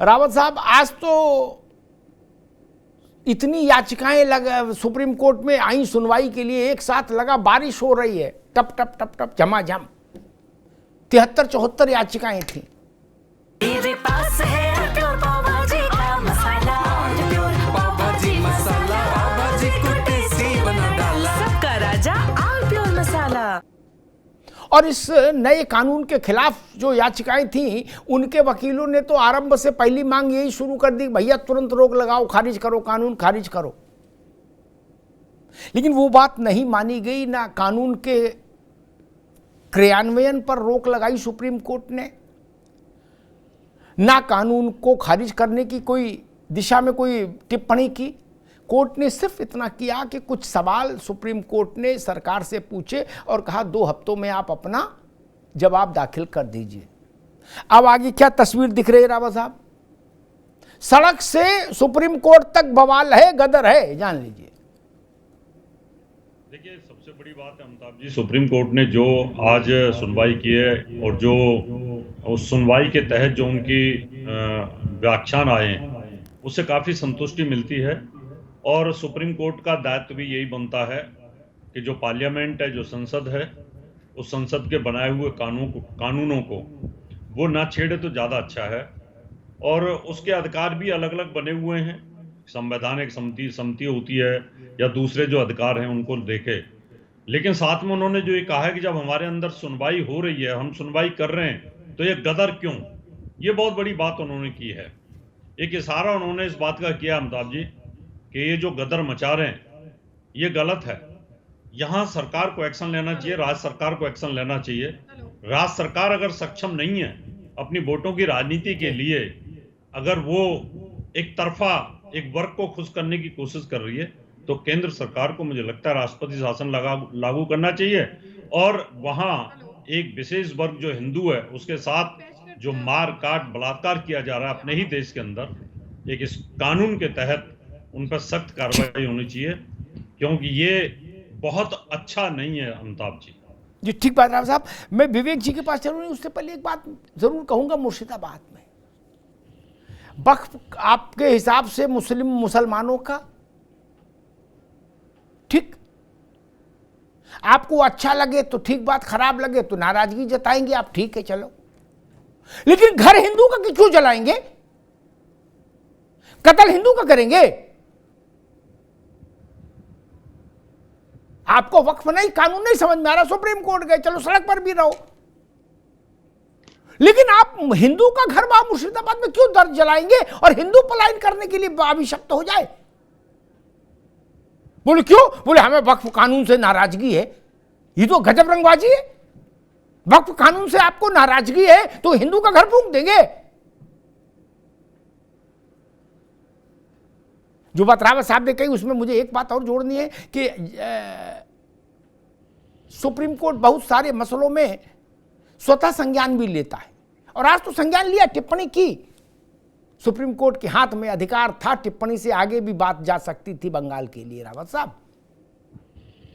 रावत साहब, आज तो इतनी याचिकाएं सुप्रीम कोर्ट में आई सुनवाई के लिए, एक साथ लगा बारिश हो रही है, टप टप टप टप झमाझम 73-74 याचिकाएं थी। मेरे पास है प्योर पाव भाजी का मसाला, पाव भाजी मसाला, पाव भाजी को टेस्टी बना डाला, सबका राजा आल प्योर मसाला। और इस नए कानून के खिलाफ जो याचिकाएं थी, उनके वकीलों ने तो आरंभ से पहली मांग यही शुरू कर दी, भैया तुरंत रोक लगाओ, खारिज करो, कानून खारिज करो। लेकिन वो बात नहीं मानी गई, ना कानून के क्रियान्वयन पर रोक लगाई सुप्रीम कोर्ट ने, ना कानून को खारिज करने की कोई दिशा में कोई टिप्पणी की। कोर्ट ने सिर्फ इतना किया कि कुछ सवाल सुप्रीम कोर्ट ने सरकार से पूछे और कहा 2 हफ्तों में आप अपना जवाब दाखिल कर दीजिए। अब आगे क्या तस्वीर दिख रही है रावत साहब? सड़क से सुप्रीम कोर्ट तक बवाल है, गदर है, जान लीजिए। देखिए, सबसे बड़ी बात है अमिताभ जी, सुप्रीम कोर्ट ने जो आज सुनवाई की है और जो उस सुनवाई के तहत जो उनकी व्याख्यान आए हैं, उससे काफ़ी संतुष्टि मिलती है। और सुप्रीम कोर्ट का दायित्व भी यही बनता है कि जो पार्लियामेंट है, जो संसद है, उस संसद के बनाए हुए कानूनों को वो ना छेड़े तो ज़्यादा अच्छा है। और उसके अधिकार भी अलग अलग बने हुए हैं, संवैधानिक समिति होती है या दूसरे जो अधिकार हैं उनको देखे। लेकिन साथ में उन्होंने जो ये कहा है कि जब हमारे अंदर सुनवाई हो रही है, हम सुनवाई कर रहे हैं, तो ये गदर क्यों, ये बहुत बड़ी बात उन्होंने की है। एक इशारा उन्होंने इस बात का किया अमिताभ जी कि ये जो गदर मचा रहे हैं ये गलत है, यहाँ सरकार को एक्शन लेना चाहिए, राज्य सरकार को एक्शन लेना चाहिए। राज्य सरकार अगर सक्षम नहीं है अपनी वोटों की राजनीति के लिए, अगर वो एक तरफा एक वर्ग को खुश करने की कोशिश कर रही है, तो केंद्र सरकार को मुझे लगता है राष्ट्रपति शासन लागू करना चाहिए। और वहां एक विशेष वर्ग जो हिंदू है उसके साथ जो मार काट बलात्कार किया जा रहा है अपने ही देश के अंदर, एक इस कानून के तहत उन पर सख्त कार्रवाई होनी चाहिए, क्योंकि ये बहुत अच्छा नहीं है अमिताभ जी। जी ठीक बात राव साहब, मैं विवेक जी के पास चलूँ, उससे पहले एक बात जरूर कहूंगा। मुर्शिदाबाद में वक्फ आपके हिसाब से मुसलमानों का, ठीक, आपको अच्छा लगे तो ठीक बात, खराब लगे तो नाराजगी जताएंगे आप, ठीक है चलो। लेकिन घर हिंदू का क्यों जलाएंगे? कत्ल हिंदू का करेंगे? आपको वक्फ नहीं, कानून नहीं समझ में आ रहा, सुप्रीम कोर्ट गए, चलो सड़क पर भी रहो। लेकिन आप हिंदू का घर वहां मुर्शिदाबाद में क्यों दर्द जलाएंगे और हिंदू पलायन करने के लिए अभिशप्त हो जाए? बोले क्यों? बोले हमें वक्फ कानून से नाराजगी है। ये तो गजब रंगबाजी है। वक्फ कानून से आपको नाराजगी है तो हिंदू का घर फूंक देंगे। जो बात रावत साहब ने कही उसमें मुझे एक बात और जोड़नी है कि सुप्रीम कोर्ट बहुत सारे मसलों में स्वतः संज्ञान भी लेता है, और आज तो संज्ञान लिया, टिप्पणी की। सुप्रीम कोर्ट के हाथ में अधिकार था, टिप्पणी से आगे भी बात जा सकती थी बंगाल के लिए। रावत साहब,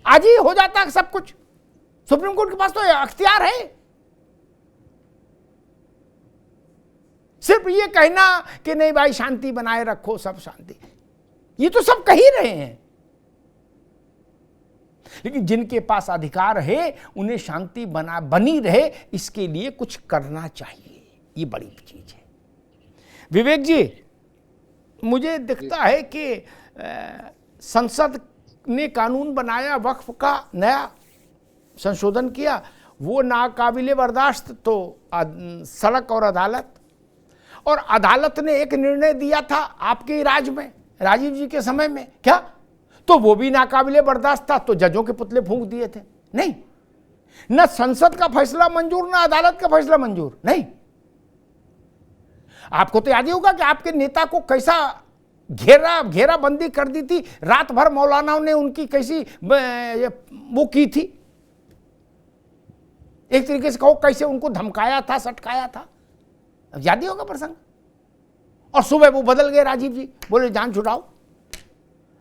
आज ही हो जाता है सब कुछ, सुप्रीम कोर्ट के पास तो अख्तियार है। सिर्फ ये कहना कि नहीं भाई शांति बनाए रखो, सब शांति, ये तो सब कह ही रहे हैं। लेकिन जिनके पास अधिकार है उन्हें शांति बनी रहे, इसके लिए कुछ करना चाहिए, ये बड़ी चीज है। विवेक जी, मुझे दिखता है कि संसद ने कानून बनाया, वक्फ का नया संशोधन किया, वो नाकाबिले बर्दाश्त तो सड़क और अदालत। और अदालत ने एक निर्णय दिया था आपके राज में, राजीव जी के समय में, क्या तो वो भी नाकाबिले बर्दाश्त था, तो जजों के पुतले फूंक दिए थे। नहीं, न संसद का फैसला मंजूर, न अदालत का फैसला मंजूर। नहीं, आपको तो याद ही होगा कि आपके नेता को कैसा घेराबंदी कर दी थी, रात भर मौलानाओं ने उनकी कैसी वो की थी, एक तरीके से कहो कैसे उनको धमकाया था, सटकाया था, याद ही होगा प्रसंग। और सुबह वो बदल गए राजीव जी, बोले जान छुड़ाओ।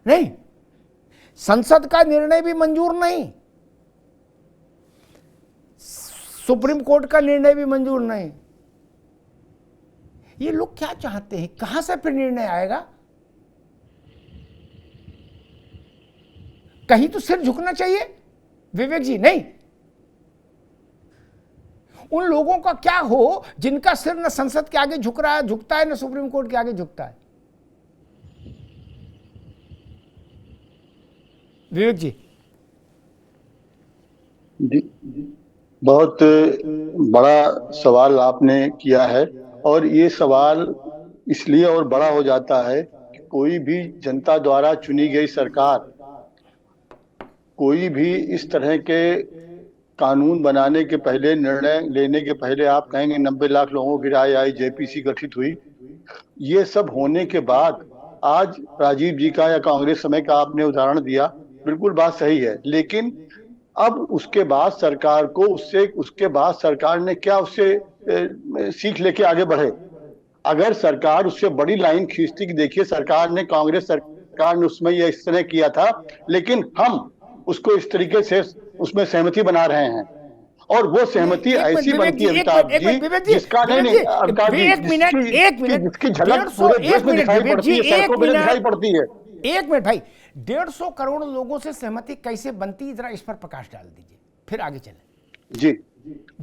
नहीं, संसद का निर्णय भी मंजूर नहीं, सुप्रीम कोर्ट का निर्णय भी मंजूर नहीं, ये लोग क्या चाहते हैं, कहां से फिर निर्णय आएगा? कहीं तो सिर झुकना चाहिए विवेक जी, नहीं? उन लोगों का क्या हो जिनका सिर न संसद के आगे झुकता है न सुप्रीम कोर्ट के आगे झुकता है? विवेक जी। बहुत बड़ा सवाल आपने किया है, और ये सवाल इसलिए और बड़ा हो जाता है कि कोई भी जनता द्वारा चुनी गई सरकार कोई भी इस तरह के कानून बनाने के पहले, निर्णय लेने के पहले आप कहेंगे 90 लाख लोगों की राय आई, जेपीसी गठित हुई। ये सब होने के बाद आज राजीव जी का या कांग्रेस समय का आपने उदाहरण दिया, बिल्कुल बात सही है, लेकिन अब उसके बाद सरकार को उसके बाद सरकार ने क्या उससे सीख लेके आगे बढ़े? अगर सरकार उससे बड़ी लाइन खींचती कि देखिए सरकार ने, कांग्रेस सरकार ने उसमें यह इस तरह किया था, लेकिन हम उसको इस तरीके से उसमें सहमति बना रहे हैं, और वो सहमति ऐसी बनती है अमिताभ जी जिसका नहीं अमिताभ जी जिसकी झलक पूरे देश में दिखाई पड़ती है, सड़कों पर दिखाई पड़ती है। 1 मिनट भाई, 150 करोड़ लोगों से सहमति कैसे बनती, जरा इस पर प्रकाश डाल दीजिए, फिर आगे चले। जी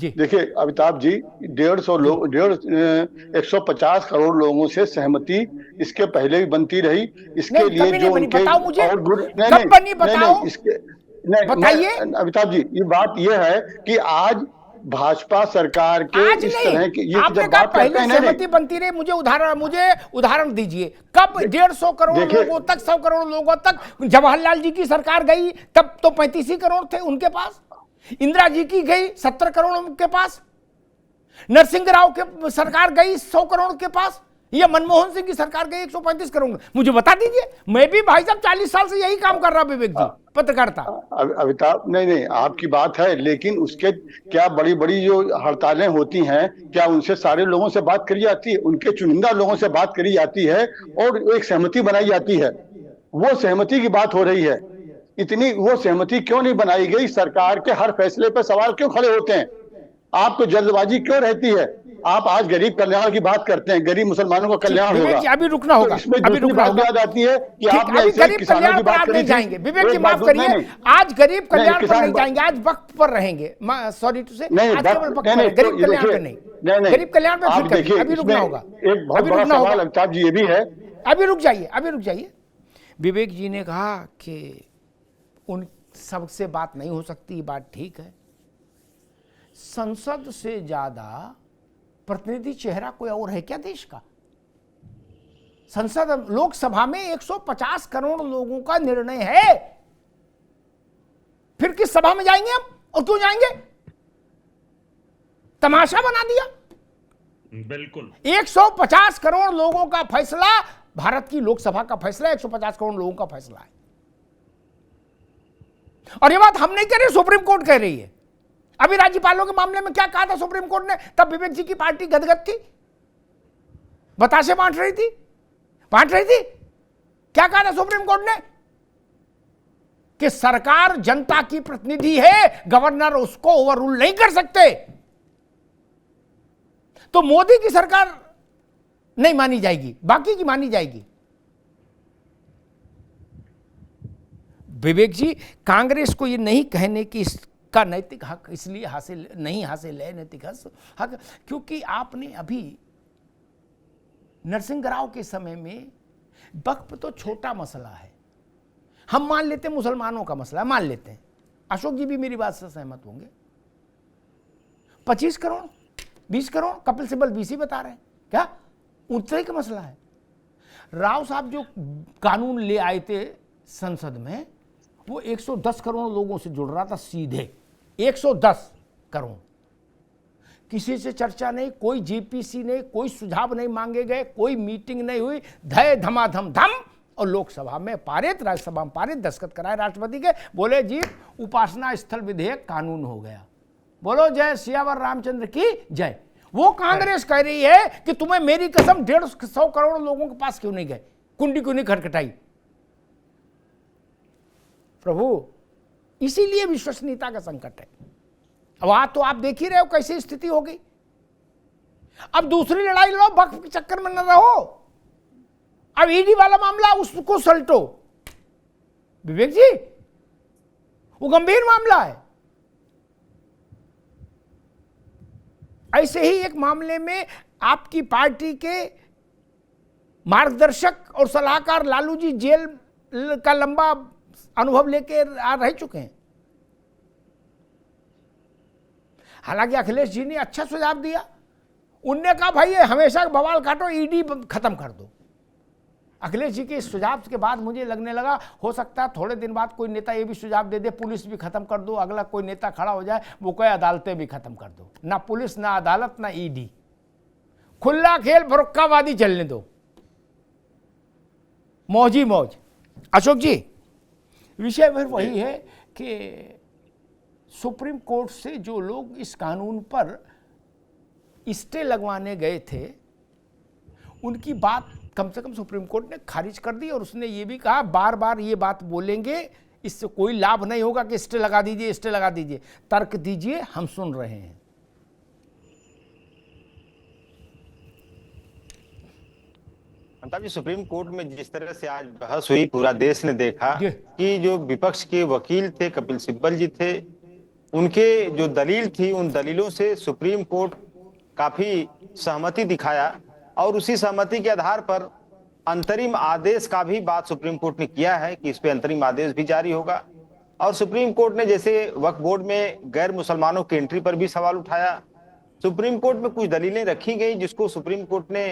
देखिए अमिताभ जी, 150 करोड़ लोगों से सहमति इसके पहले भी बनती रही। इसके लिए जो उनके बताओ मुझे, और कब बनी बताओ, बताइए अमिताभ जी। ये बात ये है कि आज भाजपा सरकार के आज इस नहीं, तरह की ये आपने जब कहा बात करते पहले हैं सहमति बनती रही, मुझे उदाहरण दीजिए कब 150 करोड़ लोगों तक, 100 करोड़ लोगों तक? जवाहरलाल जी की सरकार गई तब तो 35 ही करोड़ थे उनके पास, इंदिरा जी की गई 70 करोड़ उनके पास, नरसिंह राव के सरकार गई 100 करोड़ के पास, या मनमोहन सिंह की सरकार गई 135 करोड़। मुझे बता दीजिए, मैं भी भाई साहब 40 साल से यही काम कर रहा विवेक जी, पत्रकारिता। अमिताभ नहीं आपकी बात है, लेकिन उसके क्या बड़ी बड़ी जो हड़तालें होती हैं, क्या उनसे सारे लोगों से बात करी जाती है? उनके चुनिंदा लोगों से बात करी जाती है और एक सहमति बनाई जाती है। वो सहमति की बात हो रही है। इतनी वो सहमति क्यों नहीं बनाई गई? सरकार के हर फैसले पर सवाल क्यों खड़े होते हैं? आपको जल्दबाजी क्यों रहती है? आप आज गरीब कल्याण की बात करते हैं, गरीब मुसलमानों का कल्याण होगा, अभी रुकना होगा, इसमें अभी रुकना होगा। याद आती है कि आपने गरीब किसानों कल्याण की पर बात आप करी नहीं थी। जाएंगे विवेक जी, माफ करिए, आज गरीब कल्याण पर नहीं जाएंगे, आज वक्त पर रहेंगे, सॉरी टू से, आज केवल वक्त पर, गरीब कल्याण पर नहीं, गरीब कल्याण पर फिर अभी रुकना होगा, एक बहुत बड़ा सवाल अमिताभ जी ये भी है। अभी रुक जाइए। विवेक जी ने कहा कि उन सबसे बात नहीं हो सकती, बात ठीक है। संसद से ज्यादा प्रतिनिधि चेहरा कोई और है क्या देश का? संसद, लोकसभा में 150 करोड़ लोगों का निर्णय है, फिर किस सभा में जाएंगे हम, और क्यों जाएंगे? तमाशा बना दिया। बिल्कुल 150 करोड़ लोगों का फैसला, भारत की लोकसभा का फैसला 150 करोड़ लोगों का फैसला है, और ये बात हम नहीं कह रहे, सुप्रीम कोर्ट कह रही है। अभी राज्यपालों के मामले में क्या कहा था सुप्रीम कोर्ट ने? तब विवेक जी की पार्टी गदगद थी, बतासे बांट रही थी। क्या कहा था सुप्रीम कोर्ट ने? कि सरकार जनता की प्रतिनिधि है, गवर्नर उसको ओवररूल नहीं कर सकते। तो मोदी की सरकार नहीं मानी जाएगी, बाकी की मानी जाएगी। विवेक जी, कांग्रेस को ये नहीं कहने की का नैतिक हक इसलिए नहीं हासिल है, नैतिक हक, क्योंकि आपने अभी नरसिंह राव के समय में, वक्फ तो छोटा मसला है, हम मान लेते हैं मुसलमानों का मसला, मान लेते हैं, अशोक जी भी मेरी बात से सहमत होंगे। 25 करोड़ 20 करोड़ कपिल सिब्बल 20 ही बता रहे हैं, क्या उतना का मसला है? राव साहब जो कानून ले आए थे संसद में, वो 110 करोड़ लोगों से जुड़ रहा था सीधे, 110 करोड़। किसी से चर्चा नहीं, कोई जीपीसी नहीं, कोई सुझाव नहीं मांगे गए, कोई मीटिंग नहीं हुई, धय धमाधम धम, और लोकसभा में पारित, राज्यसभा में पारित, दस्तखत कराए राष्ट्रपति के, बोले जी उपासना स्थल विधेयक कानून हो गया, बोलो जय सियावर रामचंद्र की जय। वो कांग्रेस कह रही है कि तुम्हें मेरी कसम 150 करोड़ लोगों के पास क्यों नहीं गए, कुंडी क्यों नहीं खटखटाई? प्रभु, इसीलिए विश्वसनीयता का संकट है। अब आज तो आप देख ही रहे हो कैसी स्थिति हो गई। अब दूसरी लड़ाई लड़ो, वक्त के चक्कर में न रहो। अब ईडी वाला मामला उसको सलटो। विवेक जी, वो गंभीर मामला है। ऐसे ही एक मामले में आपकी पार्टी के मार्गदर्शक और सलाहकार लालू जी जेल का लंबा अनुभव लेके रह चुके हैं। हालांकि अखिलेश जी ने अच्छा सुझाव दिया। उनने कहा भाई ये हमेशा बवाल काटो, ईडी खत्म कर दो। अखिलेश जी के इस सुझाव के बाद मुझे लगने लगा हो सकता है थोड़े दिन बाद कोई नेता ये भी सुझाव दे दे, पुलिस भी खत्म कर दो। अगला कोई नेता खड़ा हो जाए वो कहे अदालतें भी खत्म कर दो, ना पुलिस ना अदालत ना ईडी, खुला खेल फरुक्काबादी चलने दो, मौजी मौज। अशोक जी, विषय फिर वही है कि सुप्रीम कोर्ट से जो लोग इस कानून पर स्टे लगवाने गए थे उनकी बात कम से कम सुप्रीम कोर्ट ने खारिज कर दी। और उसने ये भी कहा बार बार ये बात बोलेंगे इससे कोई लाभ नहीं होगा कि स्टे लगा दीजिए, स्टे लगा दीजिए, तर्क दीजिए, हम सुन रहे हैं। अमिताभ जी, सुप्रीम कोर्ट में जिस तरह से आज बहस हुई, पूरा देश ने देखा कि जो विपक्ष के वकील थे कपिल सिब्बल जी थे, उनके जो दलील थी उन दलीलों से सुप्रीम कोर्ट काफी सहमति दिखाया और उसी सहमति के आधार पर अंतरिम आदेश का भी बात सुप्रीम कोर्ट ने किया है कि इस पे अंतरिम आदेश भी जारी होगा। और सुप्रीम कोर्ट ने जैसे वक्फ बोर्ड में गैर मुसलमानों की एंट्री पर भी सवाल उठाया, सुप्रीम कोर्ट में कुछ दलीलें रखी गई जिसको सुप्रीम कोर्ट ने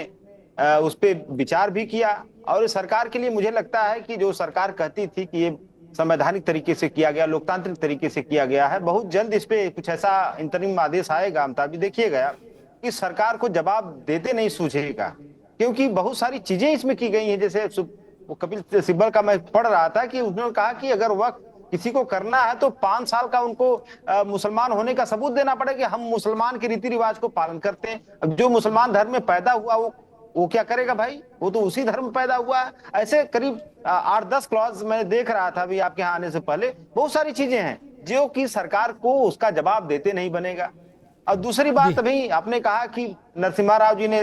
उस पर विचार भी किया। और सरकार के लिए मुझे लगता है कि जो सरकार कहती थी कि ये संवैधानिक तरीके से किया गया, लोकतांत्रिक तरीके से किया गया है, बहुत जल्द इस पे कुछ ऐसा अंतरिम आदेश आएगा। अमिताभ जी देखिएगा कि सरकार को जवाब देते नहीं सूझेगा, क्योंकि बहुत सारी चीजें इसमें की गई हैं। जैसे कपिल सिब्बल का मैं पढ़ रहा था कि उन्होंने कहा कि अगर वक्त किसी को करना है तो 5 साल का उनको मुसलमान होने का सबूत देना पड़ेगा कि हम मुसलमान के रीति रिवाज को पालन करते हैं। अब जो मुसलमान धर्म में पैदा हुआ वो क्या करेगा भाई, वो तो उसी धर्म में पैदा हुआ है। ऐसे करीब 8-10 क्लॉज मैं देख रहा था अभी आपके यहाँ आने से पहले। बहुत सारी चीजें हैं जो कि सरकार को उसका जवाब देते नहीं बनेगा। और दूसरी बात, अभी आपने कहा कि नरसिम्हा राव जी ने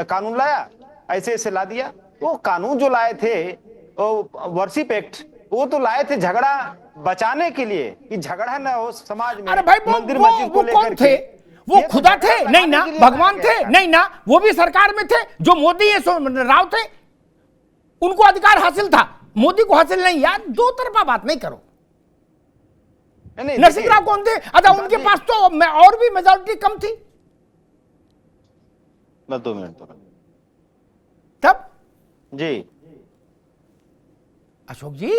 कानून लाया, ऐसे ऐसे ला दिया। वो कानून जो लाए थे वर्शिप एक्ट, वो तो लाए थे झगड़ा बचाने के लिए कि झगड़ा न हो समाज में। अरे भाई मंदिर मस्जिद को लेकर थे, वो खुदा थे नहीं ना, भगवान थे नहीं ना, वो भी सरकार में थे। जो मोदी राव थे उनको अधिकार हासिल था, मोदी को हासिल नहीं। यार दो तरफा बात नहीं करो। नरसिंह राव कौन थे? अच्छा, उनके पास तो और भी मेजॉरिटी कम थी। 2 मिनट तब जी अशोक जी,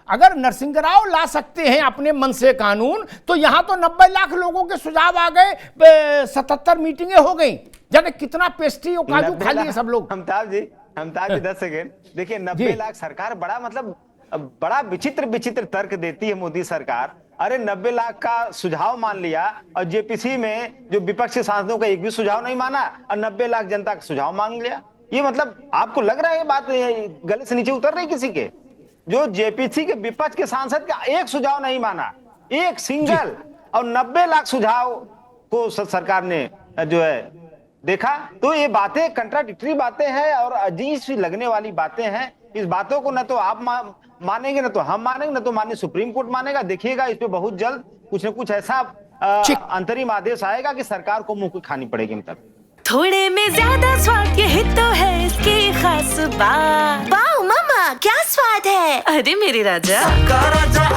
अगर नरसिंह राव ला सकते हैं अपने मन से कानून, तो यहां तो 90 लाख लोगों के सुझाव आ गए, 77 मीटिंगें हो गई। जाने कितना पेस्ट्री और काजू खा लिए सब लोग। अमिताभ जी 10 सेकेंड देखिए। 90 लाख सरकार बड़ा मतलब बड़ा विचित्र तर्क देती है मोदी सरकार। अरे 90 लाख का सुझाव मान लिया और जेपीसी में जो विपक्षी सांसदों का एक भी सुझाव नहीं माना और 90 लाख जनता का सुझाव मांग लिया। ये मतलब आपको लग रहा है ये बात गले से नीचे उतर रही किसी के? जो जेपीसी के विपक्ष के सांसद का एक सुझाव नहीं माना, एक सिंगल, और 90 लाख सुझाव को सरकार ने जो है देखा। तो ये बातें कंट्राडिक्टरी बातें हैं और अजीब सी लगने वाली बातें हैं। इस बातों को न तो आप मानेंगे, न तो हम मानेंगे, न तो माननीय सुप्रीम कोर्ट मानेगा। देखिएगा इस पे बहुत जल्द कुछ न कुछ ऐसा अंतरिम आदेश आएगा कि सरकार को मुंह की खानी पड़ेगी। मतलब थोड़े में ज्यादा स्वाद, यही तो है इसकी खास बात। वाओ मम्मा, क्या स्वाद है। अरे मेरे राजा, सबका राजा